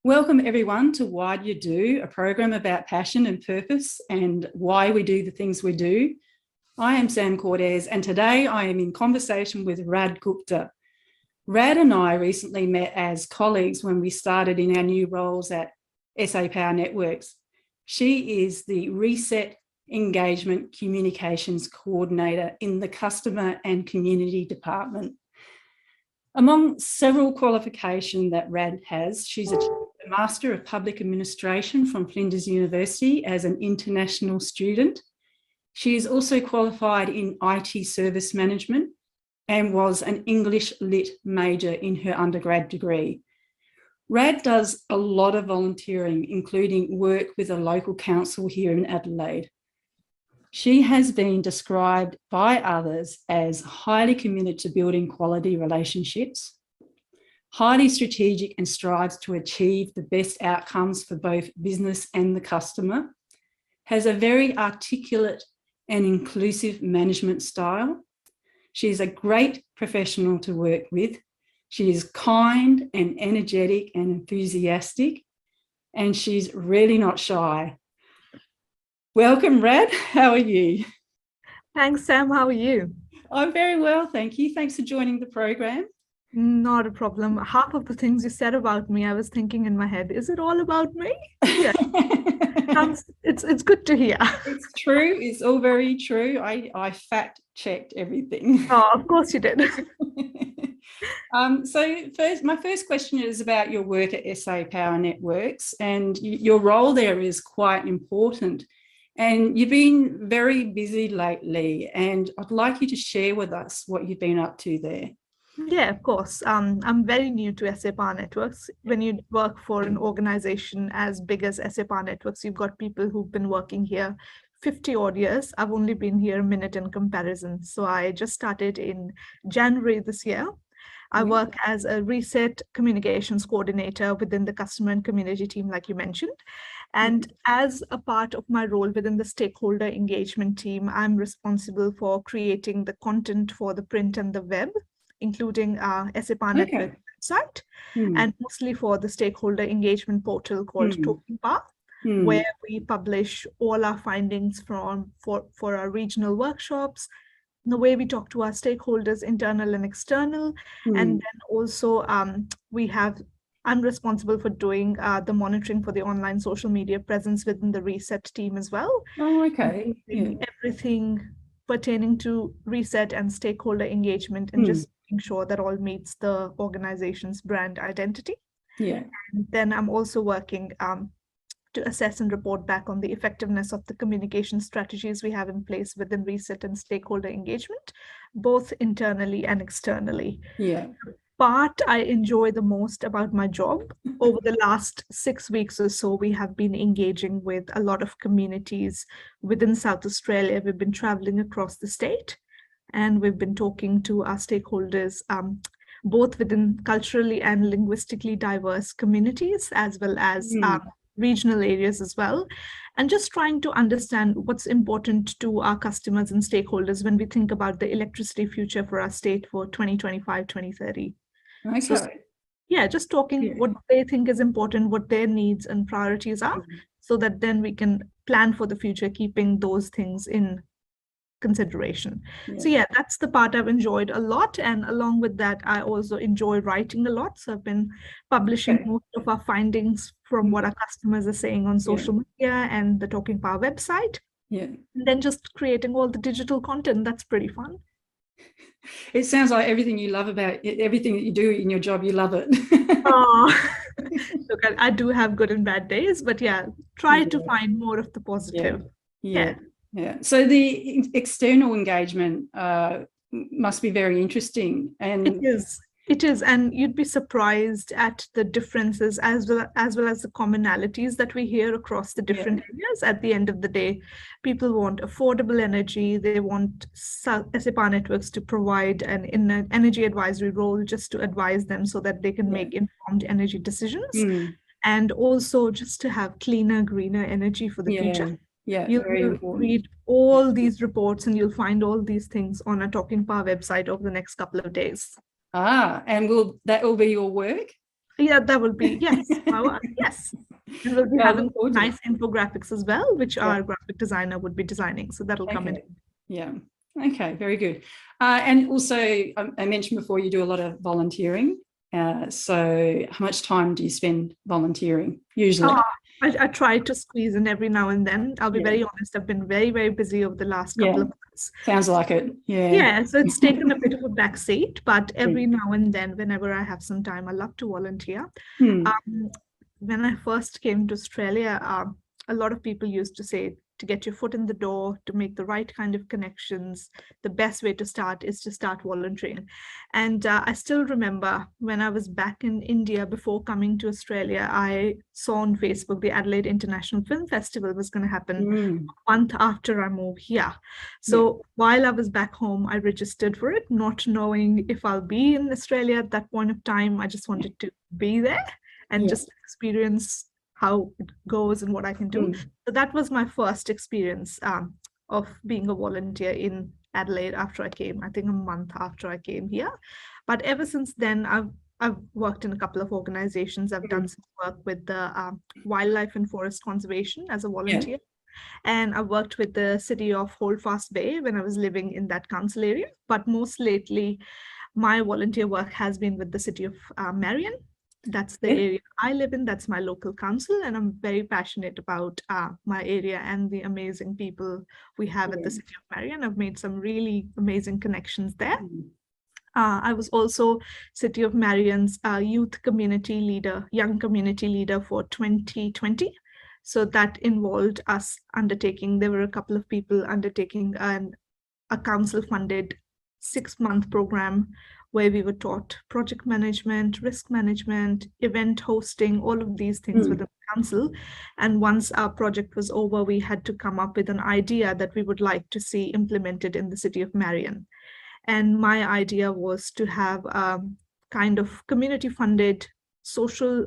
Welcome everyone to Why Do You Do, a program about passion and purpose and why we do the things we do. I am Sam Cordes and today I am in conversation with Rad Gupta. Rad and I recently met as colleagues when we started in our new roles at SA Power Networks. She is the Reset Engagement Communications Coordinator in the Customer and Community Department. Among several qualifications that Rad has, she's achieved a Master of Public Administration from Flinders University as an international student. She is also qualified in IT Service Management and was an English Lit major in her undergrad degree. Rad does a lot of volunteering, including work with a local council here in Adelaide. She has been described by others as highly committed to building quality relationships, highly strategic and strives to achieve the best outcomes for both business and the customer, has a very articulate and inclusive management style. She is a great professional to work with. She is kind and energetic and enthusiastic, and she's really not shy. Welcome, Rad. How are you? Thanks, Sam. How are you? I'm very well, thank you. Thanks for joining the program. Not a problem. Half of the things you said about me, I was thinking in my head, is it all about me? Yeah. It's good to hear. It's true. It's all very true. I fact-checked everything. Oh, of course you did. My first question is about your work at SA Power Networks, and your role there is quite important. And you've been very busy lately, and I'd like you to share with us what you've been up to there. Yeah, of course. I'm very new to SA Power Networks. When you work for an organization as big as SA Power Networks, you've got people who've been working here 50 odd years. I've only been here a minute in comparison. So I just started in January this year. I work as a Reset Communications Coordinator within the customer and community team, like you mentioned. And as a part of my role within the stakeholder engagement team, I'm responsible for creating the content for the print and the web, including SA Power Network website, and mostly for the stakeholder engagement portal called Talking Power, where we publish all our findings for our regional workshops, the way we talk to our stakeholders, internal and external. And then also I'm responsible for doing the monitoring for the online social media presence within the Reset team as well. Oh, okay. Everything pertaining to Reset and stakeholder engagement, and just making sure that all meets the organization's brand identity. Yeah. And then I'm also working to assess and report back on the effectiveness of the communication strategies we have in place within Reset and stakeholder engagement, both internally and externally. Yeah. Part I enjoy the most about my job, over the last 6 weeks or so, we have been engaging with a lot of communities within South Australia. We've been traveling across the state, and we've been talking to our stakeholders, both within culturally and linguistically diverse communities, as well as regional areas as well, and just trying to understand what's important to our customers and stakeholders when we think about the electricity future for our state for 2025, 2030. Okay. So, yeah, just talking what they think is important, what their needs and priorities are, so that then we can plan for the future, keeping those things in consideration. So yeah, that's the part I've enjoyed a lot. And along with that, I also enjoy writing a lot. So I've been publishing most of our findings from what our customers are saying on social media and the Talking Power website. Yeah. And then just creating all the digital content. That's pretty fun. It sounds like everything you love about it, everything that you do in your job, you love it. Oh, look, I do have good and bad days, but yeah, try to find more of the positive. Yeah. So the external engagement must be very interesting. And it is, and you'd be surprised at the differences as well as the commonalities that we hear across the different areas. At the end of the day, people want affordable energy. They want SA Power Networks to provide an energy advisory role, just to advise them so that they can make informed energy decisions, and also just to have cleaner, greener energy for the future. You'll read all these reports and you'll find all these things on our Talking Power website over the next couple of days. And that will be your work? Yeah, that will be, yes. Yes. And we'll be Yeah, I having look forward to it. nice infographics as well, which Yeah. our graphic designer would be designing. So that'll come in. Okay. Yeah. Okay, very good. And also, I mentioned before you do a lot of volunteering. So how much time do you spend volunteering usually? I try to squeeze in every now and then. I'll be Yeah. very honest. I've been very, very busy over the last Yeah. couple of months. Sounds like it. Yeah. Yeah, so it's taken a bit of a back seat, but every Mm. now and then, whenever I have some time, I love to volunteer. Mm. When I first came to Australia, a lot of people used to say to get your foot in the door, to make the right kind of connections, the best way to start is to start volunteering. And I still remember when I was back in India before coming to Australia, I saw on Facebook the Adelaide International Film Festival was going to happen Mm. a month after I moved here. So while I was back home, I registered for it, not knowing if I'll be in Australia at that point of time. I just wanted to be there and just experience how it goes and what I can do. Mm. So that was my first experience of being a volunteer in Adelaide after I came, I think a month after I came here. But ever since then, I've worked in a couple of organizations. I've done some work with the Wildlife and Forest Conservation as a volunteer. And I worked with the city of Holdfast Bay when I was living in that council area. But most lately, my volunteer work has been with the city of Marion. That's the area I live in. That's my local council. And I'm very passionate about my area and the amazing people we have at the city of Marion. I've made some really amazing connections there. I was also City of Marion's youth community leader, young community leader for 2020. So that involved us undertaking, there were a couple of people undertaking a council-funded 6-month program where we were taught project management, risk management, event hosting, all of these things within the council. And once our project was over, we had to come up with an idea that we would like to see implemented in the city of Marion. And my idea was to have kind of community-funded social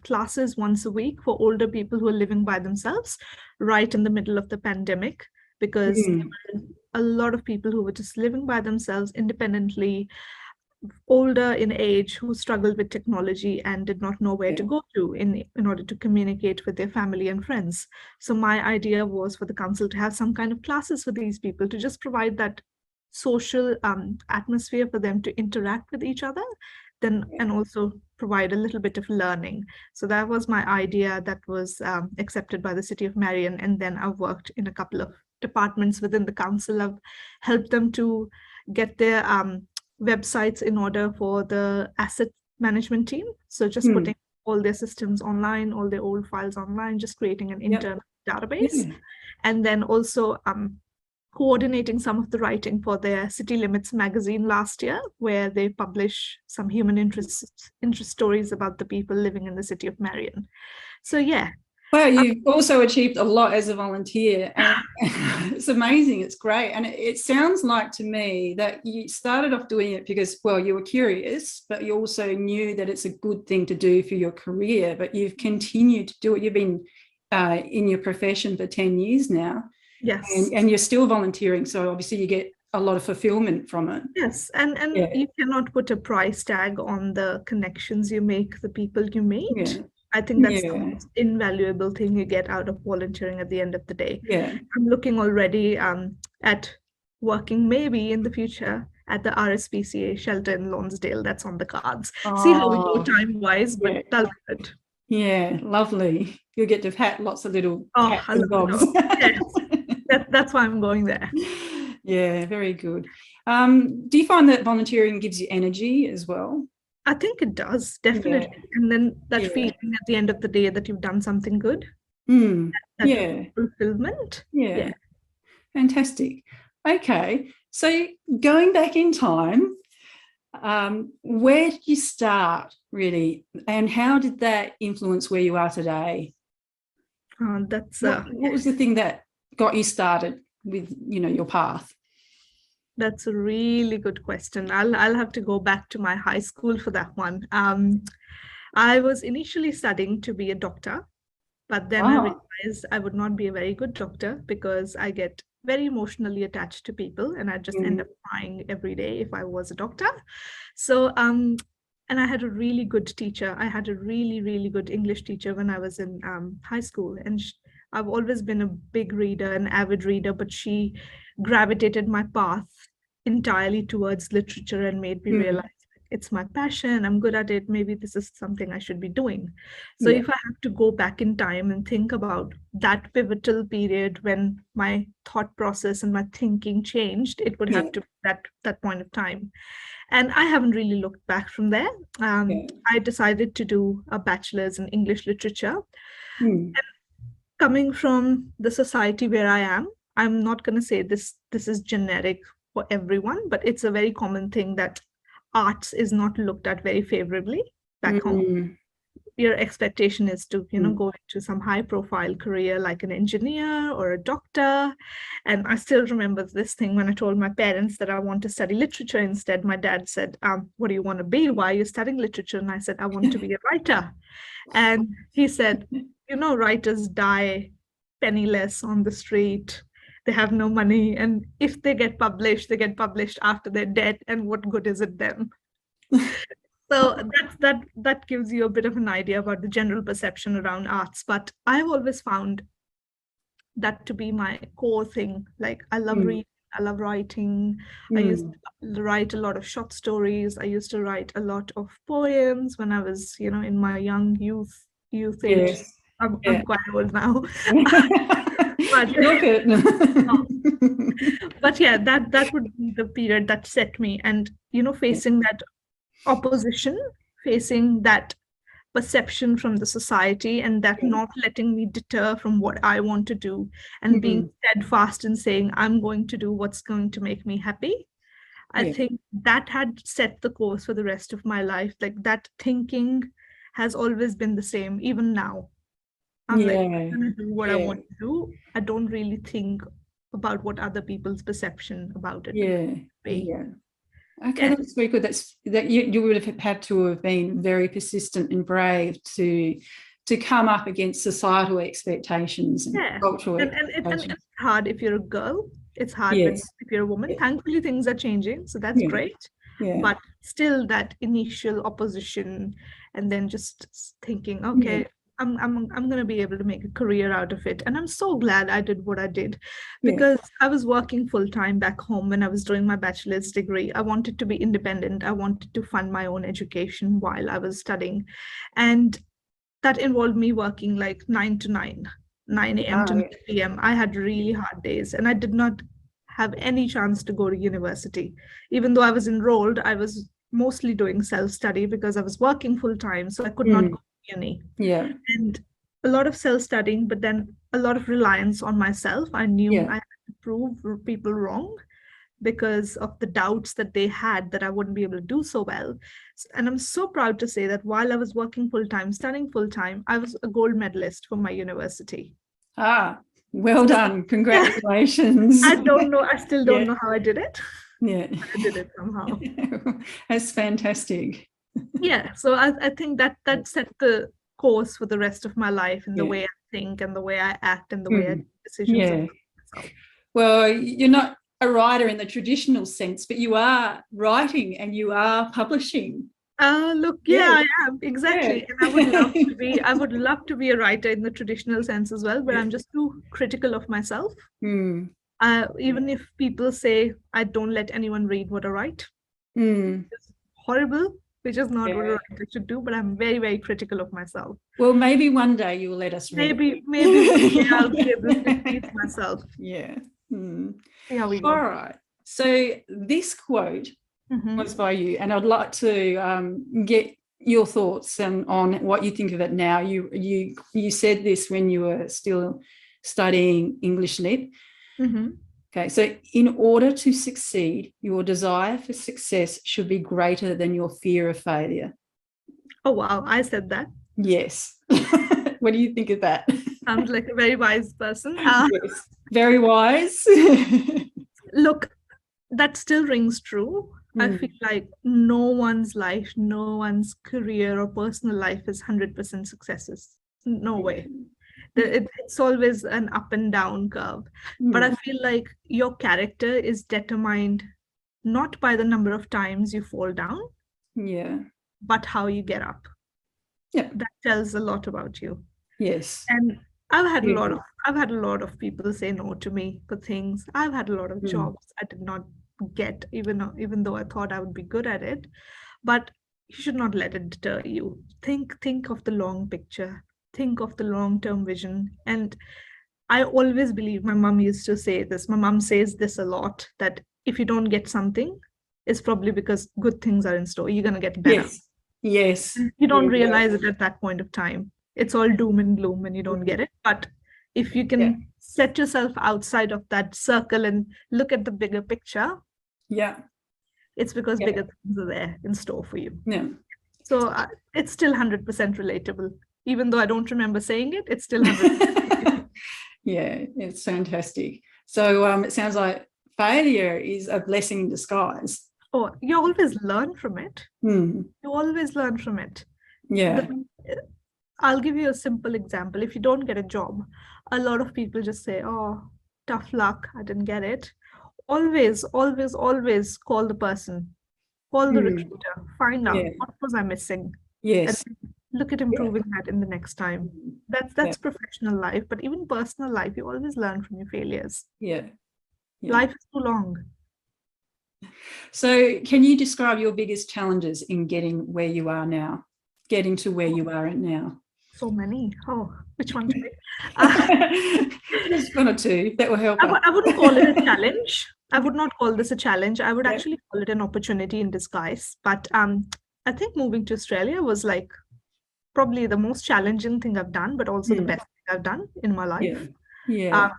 classes once a week for older people who are living by themselves right in the middle of the pandemic, because there were a lot of people who were just living by themselves independently, older in age, who struggled with technology and did not know where to go to in order to communicate with their family and friends. So my idea was for the council to have some kind of classes for these people to just provide that social atmosphere for them to interact with each other, then and also provide a little bit of learning. So that was my idea that was accepted by the City of Marion. And then I've worked in a couple of departments within the council. I've helped them to get their websites in order for the asset management team. So just putting all their systems online, all their old files online, just creating an internal database. And then also coordinating some of the writing for their City Limits magazine last year, where they publish some human interest stories about the people living in the city of Marion. So yeah. Wow, you've also achieved a lot as a volunteer, and it's amazing. It's great. And it sounds like to me that you started off doing it because, well, you were curious, but you also knew that it's a good thing to do for your career, but you've continued to do it. You've been in your profession for 10 years now. Yes. And you're still volunteering. So obviously you get a lot of fulfillment from it. Yes. And you cannot put a price tag on the connections you make, the people you meet. Yeah. I think that's the most invaluable thing you get out of volunteering at the end of the day. Yeah. I'm looking already at working maybe in the future at the RSPCA shelter in Lonsdale. That's on the cards. See how we go time-wise, but that'll be good. Yeah, lovely. You'll get to pat lots of little cats I and dogs. Yes. That's why I'm going there. Yeah, very good. Do you find that volunteering gives you energy as well? I think it does, definitely. And then that feeling at the end of the day that you've done something good. That fulfillment. Yeah. Fantastic. Okay. So going back in time, where did you start really? And how did that influence where you are today? What was the thing that got you started with, your path? That's a really good question. I'll have to go back to my high school for that one. I was initially studying to be a doctor, but then I realized I would not be a very good doctor because I get very emotionally attached to people and I just end up crying every day if I was a doctor. So And I had a really good teacher. I had a really, really good English teacher when I was in high school. And I've always been a big reader, an avid reader, but she gravitated my path entirely towards literature and made me realize it's my passion. I'm good at it. Maybe this is something I should be doing. So Yeah. if I have to go back in time and think about that pivotal period when my thought process and my thinking changed, it would have to be that point of time. And I haven't really looked back from there. Yeah. I decided to do a bachelor's in English literature. Mm. Coming from the society where I am, I'm not going to say this is generic for everyone, but it's a very common thing that arts is not looked at very favorably back home. Mm. Your expectation is to Mm. go into some high profile career like an engineer or a doctor. And I still remember this thing when I told my parents that I want to study literature instead. My dad said, what do you want to be? Why are you studying literature? And I said, I want to be a writer. And he said, writers die penniless on the street. They have no money, and if they get published, they get published after they're dead, and what good is it then? So that gives you a bit of an idea about the general perception around arts. But I've always found that to be my core thing. Like, I love reading, I love writing. I used to write a lot of short stories. I used to write a lot of poems when I was, in my young youth age. Yes. I'm quite old now. But, Look it. but yeah, that would be the period that set me. And, facing that opposition, facing that perception from the society, and that not letting me deter from what I want to do, and being steadfast in saying, I'm going to do what's going to make me happy. I think that had set the course for the rest of my life. Like, that thinking has always been the same, even now. I'm like, I'm gonna do what I want to do. I don't really think about what other people's perception about it. Okay, that's very good. That you would have had to have been very persistent and brave to come up against societal expectations and cultural expectations. And it's hard if you're a girl. It's hard if you're a woman. Thankfully, things are changing, so that's great. But still, that initial opposition, and then just thinking, okay, I'm going to be able to make a career out of it. And I'm so glad I did what I did, because I was working full time back home when I was doing my bachelor's degree. I wanted to be independent. I wanted to fund my own education while I was studying. And that involved me working like 9 a.m. to 9 p.m. I had really hard days, and I did not have any chance to go to university. Even though I was enrolled, I was mostly doing self-study because I was working full time, so I could not go to uni. And a lot of self-studying, but then a lot of reliance on myself. I knew I had to prove people wrong because of the doubts that they had that I wouldn't be able to do so well. And I'm so proud to say that while I was working full-time, studying full-time, I was a gold medalist for my university. Well done. Congratulations. I don't know. I still don't know how I did it. I did it somehow. That's fantastic. So I think that set the course for the rest of my life, and the way I think and the way I act and the way I make decisions. Well, you're not a writer in the traditional sense, but you are writing and you are publishing. I am, exactly. And I would love to be a writer in the traditional sense as well, but I'm just too critical of myself. Even if people say I don't let anyone read what I write, it's horrible, which is not what a writer should do, but I'm very, very critical of myself. Well, maybe one day you will let us read. Maybe one day I'll be able to teach myself. All right. So this quote was by you, and I'd like to get your thoughts on what you think of it now. You said this when you were still studying English Lit. Okay, so in order to succeed, your desire for success should be greater than your fear of failure. Oh, wow, I said that. Yes. What do you think of that? Sounds like a very wise person. Yes, very wise. Look, that still rings true. I feel like no one's life, no one's career or personal life is 100% successes. No way. It's always an up and down curve. But I feel like your character is determined not by the number of times you fall down, but how you get up. Yeah. That tells a lot about you. Yes. And I've had a Yeah. lot of people say no to me for things. I've had a lot of jobs I did not get, even though I thought I would be good at it. But you should not let it deter you. Think of the long picture. Think of the long-term vision. And I always believe, my mom used to say this. My mom says this a lot, that if you don't get something, it's probably because good things are in store. You're gonna get better. Yes. Yes. And you don't Yeah. realize it at that point of time. It's all doom and gloom when you don't get it. But if you can set yourself outside of that circle and look at the bigger picture, Yeah. it's because bigger things are there in store for you. Yeah. So it's still 100% relatable. Even though I don't remember saying it, it's still 100%. Yeah, it's fantastic. So it sounds like failure is a blessing in disguise. Oh, you always learn from it. Mm. You always learn from it. Yeah. I'll give you a simple example. If you don't get a job, a lot of people just say, oh, tough luck, I didn't get it. Always, always, always call the person, call the recruiter, find out what was I missing. Yes. And look at improving that in the next time. That's professional life, but even personal life, you always learn from your failures. Yeah. Life is too long. So can you describe your biggest challenges in getting where you are now, getting to where you are now? So many. Oh, which one to pick? Just one or two that will help. I wouldn't call it a challenge. I would not call this a challenge. I would actually call it an opportunity in disguise. But I think moving to Australia was like probably the most challenging thing I've done, but also the best thing I've done in my life. Yeah.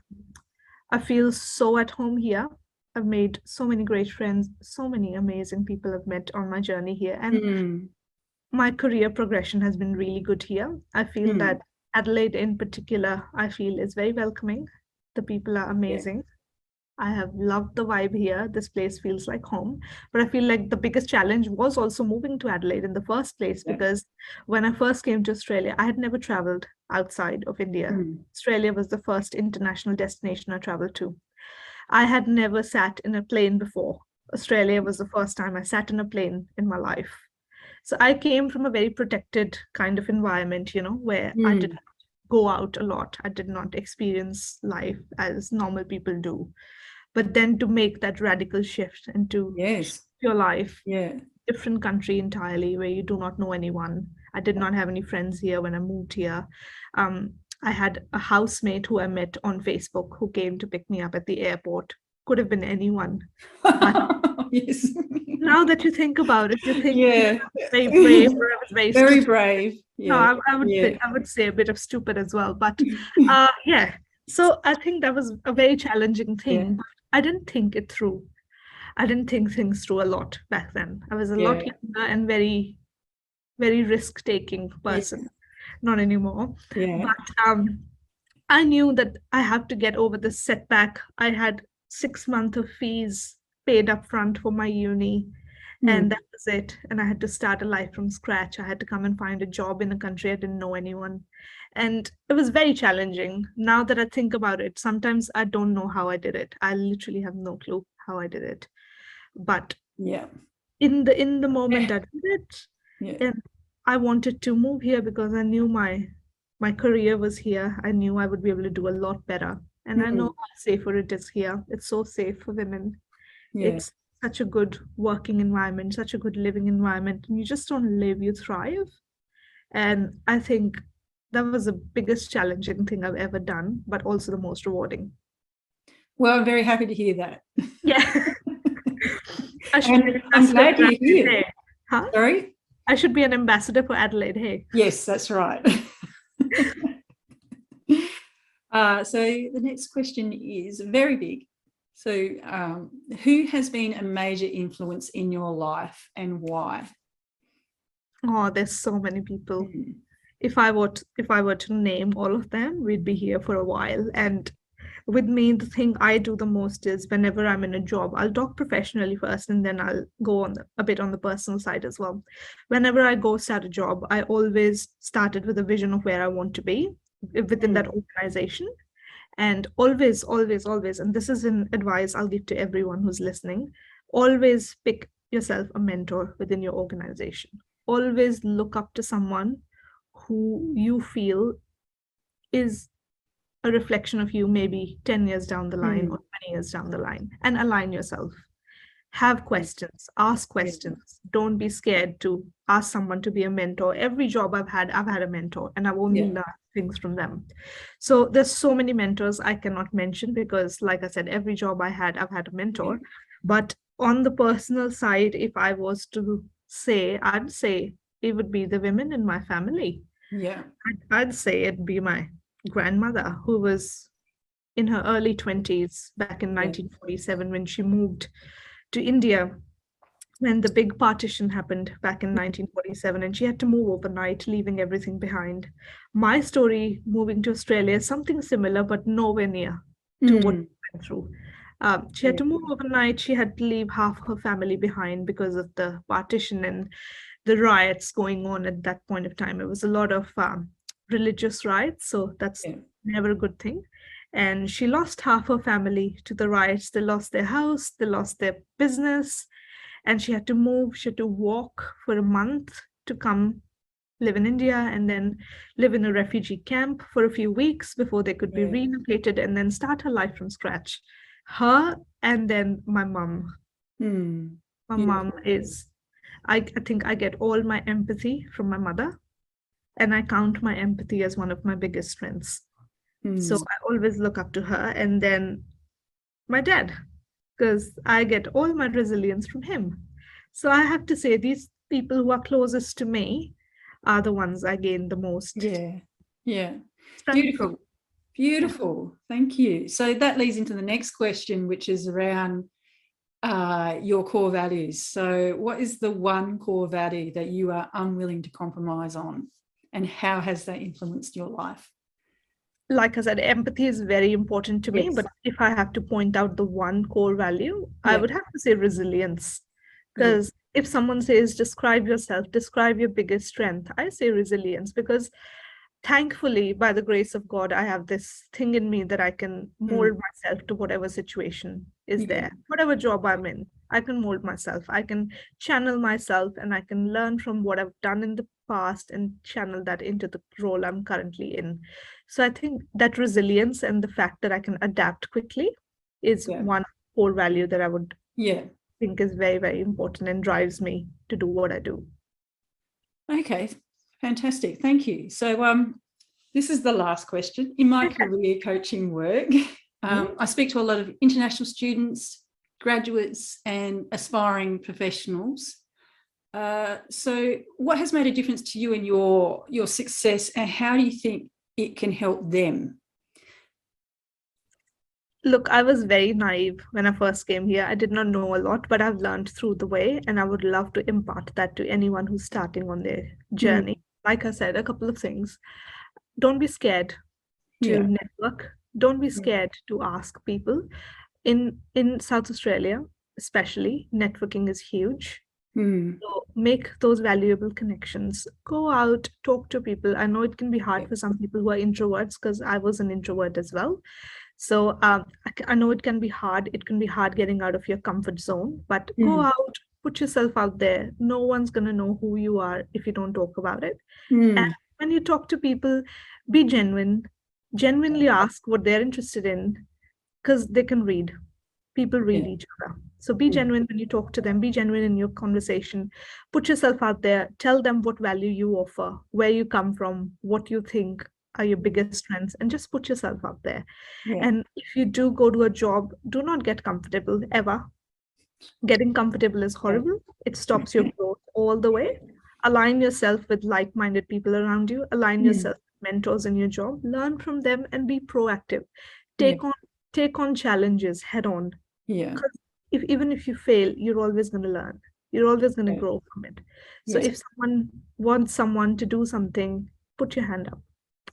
I feel so at home here. I've made so many great friends, so many amazing people I've met on my journey here. And my career progression has been really good here. I feel that Adelaide in particular, I feel is very welcoming. The people are amazing. I have loved the vibe here. This place feels like home. But I feel like the biggest challenge was also moving to Adelaide in the first place, because when I first came to Australia, I had never traveled outside of India. Australia was the first international destination I traveled to. I had never sat in a plane before. Australia was the first time I sat in a plane in my life. So I came from a very protected kind of environment, where I didn't go out a lot. I did not experience life as normal people do. But then to make that radical shift into your life, different country entirely, where you do not know anyone. I did not have any friends here when I moved here. I had a housemate who I met on Facebook who came to pick me up at the airport. Could have been anyone. Yes. Now that you think about it, you think very brave, or I was very brave. Yeah. No, I would say a bit of stupid as well. But so I think that was a very challenging thing. But I didn't think it through. I didn't think things through a lot back then. I was a lot younger and very, very risk-taking person. Not anymore. But I knew that I had to get over this setback. I had 6 months of fees paid up front for my uni, and that was it. And I had to start a life from scratch. I had to come and find a job in a country I didn't know anyone. And it was very challenging. Now that I think about it, sometimes I don't know how I did it. I literally have no clue how I did it. But in the moment I did it, and I wanted to move here because I knew my career was here. I knew I would be able to do a lot better. And I know how safer it is here. It's so safe for women. It's such a good working environment, such a good living environment. And you just don't live, you thrive. And I think that was the biggest challenging thing I've ever done, but also the most rewarding. Well, I'm very happy to hear that. Yeah. I'm glad you're here. Huh? Sorry? I should be an ambassador for Adelaide, hey? Yes, that's right. So the next question is very big. So who has been a major influence in your life and why? Oh, there's so many people. If I were to name all of them, we'd be here for a while. And with me, the thing I do the most is whenever I'm in a job, I'll talk professionally first, and then I'll go on a bit on the personal side as well. Whenever I go start a job, I always started with a vision of where I want to be within that organization. And always, always, always, and this is an advice I'll give to everyone who's listening, always pick yourself a mentor within your organization. always look up to someone who you feel is a reflection of you, maybe 10 years down the line or 20 years down the line, and align yourself. Have questions, ask questions. Don't be scared to ask someone to be a mentor. Every job I've had a mentor, and I've only learned things from them. So there's so many mentors I cannot mention because, like I said, every job I've had a mentor. But on the personal side, if I was to say, I'd say it would be the women in my family. Yeah. I'd say it'd be my grandmother, who was in her early 20s back in 1947 when she moved to India when the big partition happened back in 1947, and she had to move overnight, leaving everything behind. My story moving to Australia is something similar, but nowhere near to what she went through. She had to move overnight. She had to leave half her family behind because of the partition and the riots going on at that point of time. It was a lot of religious riots, so that's never a good thing. And she lost half her family to the riots. They lost their house, they lost their business, and she had to move. She had to walk for a month to come live in India and then live in a refugee camp for a few weeks before they could be relocated and then start her life from scratch. Her and then my mom. My mom is, I think I get all my empathy from my mother, and I count my empathy as one of my biggest strengths. So I always look up to her, and then my dad, because I get all my resilience from him. So I have to say these people who are closest to me are the ones I gain the most. Yeah. Beautiful. Beautiful. Thank you. So that leads into the next question, which is around your core values. So what is the one core value that you are unwilling to compromise on, and how has that influenced your life? Like I said, empathy is very important to me, but if I have to point out the one core value, I would have to say resilience. Because if someone says, describe yourself, describe your biggest strength, I say resilience, because thankfully, by the grace of God, I have this thing in me that I can mold myself to whatever situation is there, whatever job I'm in. I can mold myself, I can channel myself, and I can learn from what I've done in the past and channel that into the role I'm currently in. So I think that resilience and the fact that I can adapt quickly is one core value that I would think is very, very important and drives me to do what I do. Okay, fantastic. Thank you. So this is the last question. In my career coaching work, I speak to a lot of international students, graduates, and aspiring professionals. So what has made a difference to you and your success, and how do you think it can help them? Look, I was very naive when I first came here. I did not know a lot, but I've learned through the way, and I would love to impart that to anyone who's starting on their journey. Like I said, a couple of things. Don't be scared to network. Don't be scared to ask people. In South Australia, especially, networking is huge. So make those valuable connections. Go out, talk to people. I know it can be hard for some people who are introverts, because I was an introvert as well. So I know it can be hard. It can be hard getting out of your comfort zone, but go out, put yourself out there. No one's going to know who you are if you don't talk about it. And when you talk to people, be genuine. Genuinely ask what they're interested in, because they can read. People read each other. So be genuine when you talk to them. Be genuine in your conversation. Put yourself out there. Tell them what value you offer, where you come from, what you think are your biggest strengths, and just put yourself out there. And if you do go to a job, do not get comfortable ever. Getting comfortable is horrible. It stops your growth all the way. Align yourself with like-minded people around you. Align yourself with mentors in your job. Learn from them and be proactive. Take on challenges head on. Because even if you fail, you're always going to learn. You're always going to grow from it. So if someone wants someone to do something, put your hand up.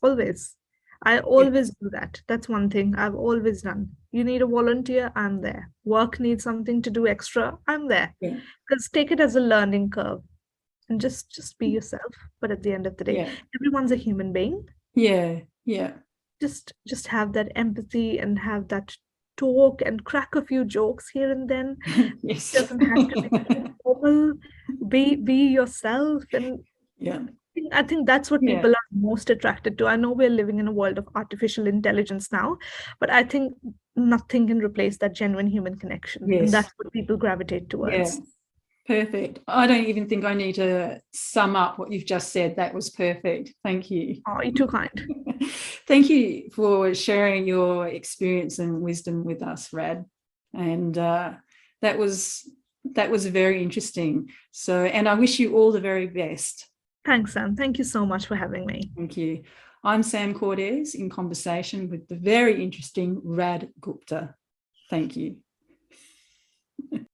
Always. I always do that. That's one thing I've always done. You need a volunteer, I'm there. Work needs something to do extra, I'm there. Because take it as a learning curve and just be yourself. But at the end of the day, everyone's a human being. Just have that empathy and have that talk and crack a few jokes here and then. It doesn't have to be people, be yourself. And Yeah. I think that's what Yeah. people are most attracted to. I know we're living in a world of artificial intelligence now, but I think nothing can replace that genuine human connection. And Yes. that's what people gravitate Yeah. towards. Perfect. I don't even think I need to sum up what you've just said. That was perfect. Thank you. Oh, you're too kind. Thank you for sharing your experience and wisdom with us, Rad. And that was very interesting. So, and I wish you all the very best. Thanks, Sam. Thank you so much for having me. Thank you. I'm Sam Cordes in conversation with the very interesting Rad Gupta. Thank you.